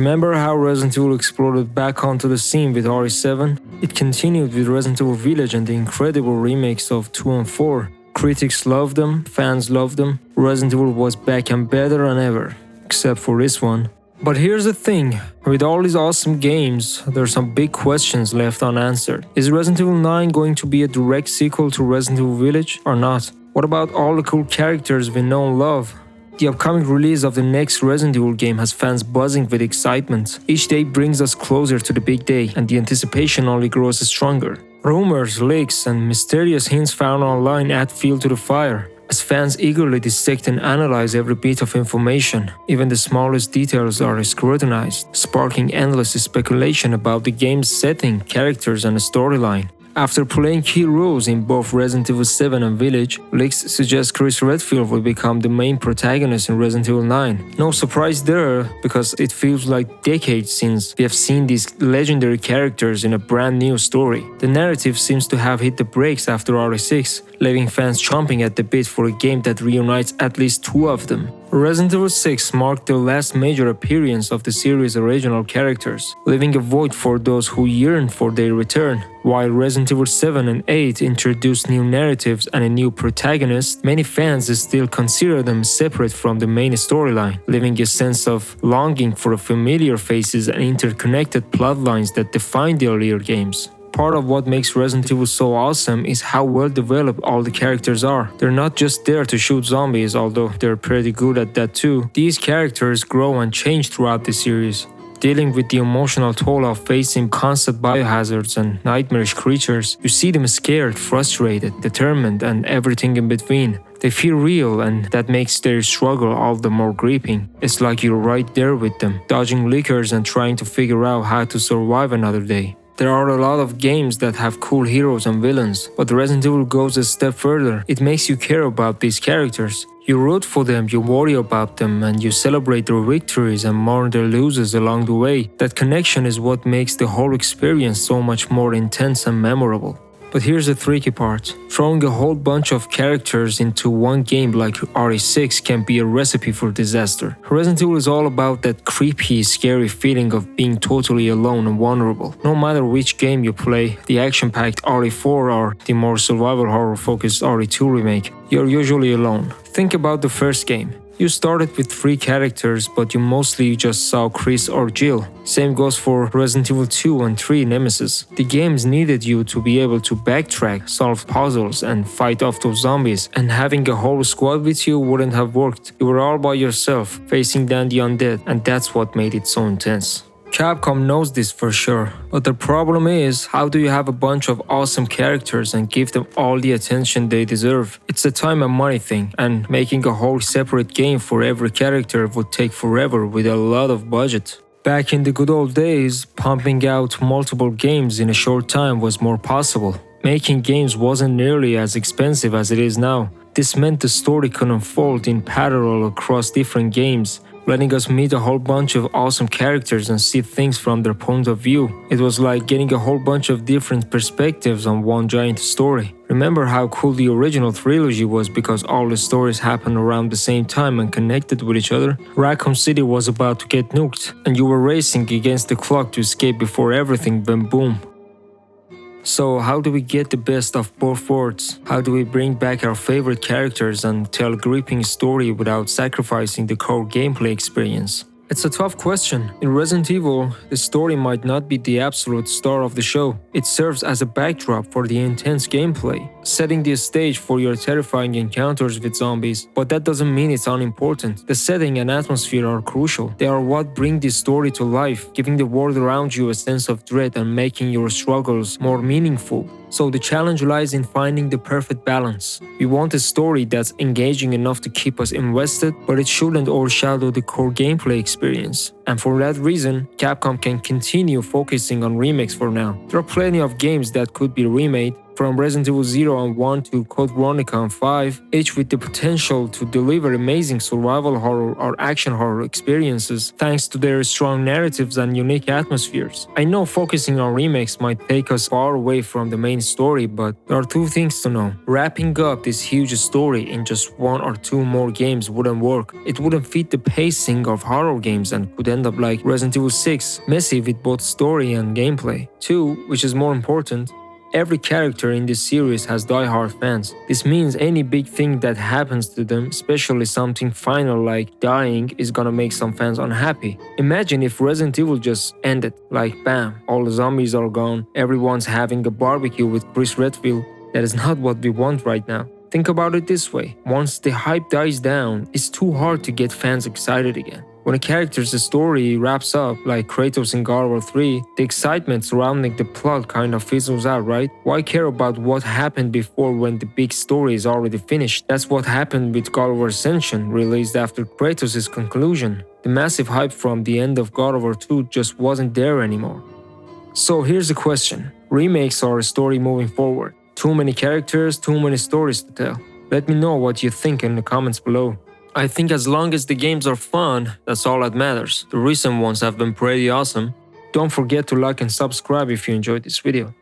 Remember how Resident Evil exploded back onto the scene with RE7? It continued with Resident Evil Village and the incredible remakes of 2 and 4. Critics loved them, fans loved them. Resident Evil was back and better than ever, except for this one. But here's the thing, with all these awesome games, there are some big questions left unanswered. Is Resident Evil 9 going to be a direct sequel to Resident Evil Village or not? What about all the cool characters we know and love? The upcoming release of the next Resident Evil game has fans buzzing with excitement. Each day brings us closer to the big day, and the anticipation only grows stronger. Rumors, leaks, and mysterious hints found online add fuel to the fire, as fans eagerly dissect and analyze every bit of information. Even the smallest details are scrutinized, sparking endless speculation about the game's setting, characters, and storyline. After playing key roles in both Resident Evil 7 and Village, leaks suggest Chris Redfield will become the main protagonist in Resident Evil 9. No surprise there, because it feels like decades since we have seen these legendary characters in a brand new story. The narrative seems to have hit the brakes after RE6, leaving fans chomping at the bit for a game that reunites at least two of them. Resident Evil 6 marked the last major appearance of the series' original characters, leaving a void for those who yearn for their return. While Resident Evil 7 and 8 introduced new narratives and a new protagonist, many fans still consider them separate from the main storyline, leaving a sense of longing for familiar faces and interconnected plotlines that define the earlier games. Part of what makes Resident Evil so awesome is how well developed all the characters are. They're not just there to shoot zombies, although they're pretty good at that too. These characters grow and change throughout the series, dealing with the emotional toll of facing constant biohazards and nightmarish creatures. You see them scared, frustrated, determined, and everything in between. They feel real, and that makes their struggle all the more gripping. It's like you're right there with them, dodging lickers and trying to figure out how to survive another day. There are a lot of games that have cool heroes and villains, but Resident Evil goes a step further. It makes you care about these characters. You root for them, you worry about them, and you celebrate their victories and mourn their losses along the way. That connection is what makes the whole experience so much more intense and memorable. But here's the tricky part. Throwing a whole bunch of characters into one game like RE6 can be a recipe for disaster. Resident Evil is all about that creepy, scary feeling of being totally alone and vulnerable. No matter which game you play, the action-packed RE4 or the more survival horror-focused RE2 remake, you're usually alone. Think about the first game. You started with 3 characters, but you mostly just saw Chris or Jill. Same goes for Resident Evil 2 and 3 Nemesis. The games needed you to be able to backtrack, solve puzzles, and fight off those zombies, and having a whole squad with you wouldn't have worked. You were all by yourself, facing down the undead, and that's what made it so intense. Capcom knows this for sure, but the problem is, how do you have a bunch of awesome characters and give them all the attention they deserve? It's a time and money thing, and making a whole separate game for every character would take forever with a lot of budget. Back in the good old days, pumping out multiple games in a short time was more possible. Making games wasn't nearly as expensive as it is now. This meant the story could unfold in parallel across different games, letting us meet a whole bunch of awesome characters and see things from their point of view. It was like getting a whole bunch of different perspectives on one giant story. Remember how cool the original trilogy was because all the stories happened around the same time and connected with each other? Raccoon City was about to get nuked, and you were racing against the clock to escape before everything went boom. So how do we get the best of both worlds? How do we bring back our favorite characters and tell a gripping story without sacrificing the core gameplay experience? It's a tough question. In Resident Evil, the story might not be the absolute star of the show. It serves as a backdrop for the intense gameplay, setting the stage for your terrifying encounters with zombies, but that doesn't mean it's unimportant. The setting and atmosphere are crucial. They are what bring this story to life, giving the world around you a sense of dread and making your struggles more meaningful. So the challenge lies in finding the perfect balance. We want a story that's engaging enough to keep us invested, but it shouldn't overshadow the core gameplay experience. And for that reason, Capcom can continue focusing on remakes for now. There are plenty of games that could be remade. from Resident Evil 0 and 1 to Code Veronica and 5, each with the potential to deliver amazing survival horror or action horror experiences thanks to their strong narratives and unique atmospheres. I know focusing on remakes might take us far away from the main story, but there are two things to know. Wrapping up this huge story in just one or two more games wouldn't work. It wouldn't fit the pacing of horror games and could end up like Resident Evil 6, messy with both story and gameplay. 2, which is more important, every character in this series has die-hard fans. This means any big thing that happens to them, especially something final like dying, is gonna make some fans unhappy. Imagine if Resident Evil just ended, like bam, all the zombies are gone, everyone's having a barbecue with Chris Redfield. That is not what we want right now. Think about it this way, once the hype dies down, it's too hard to get fans excited again. When a character's story wraps up, like Kratos in God of War 3, the excitement surrounding the plot kind of fizzles out, right? Why care about what happened before when the big story is already finished? That's what happened with God of War Ascension, released after Kratos' conclusion. The massive hype from the end of God of War 2 just wasn't there anymore. So here's the question. Remakes are a story moving forward. Too many characters, too many stories to tell. Let me know what you think in the comments below. I think as long as the games are fun, that's all that matters. The recent ones have been pretty awesome. Don't forget to like and subscribe if you enjoyed this video.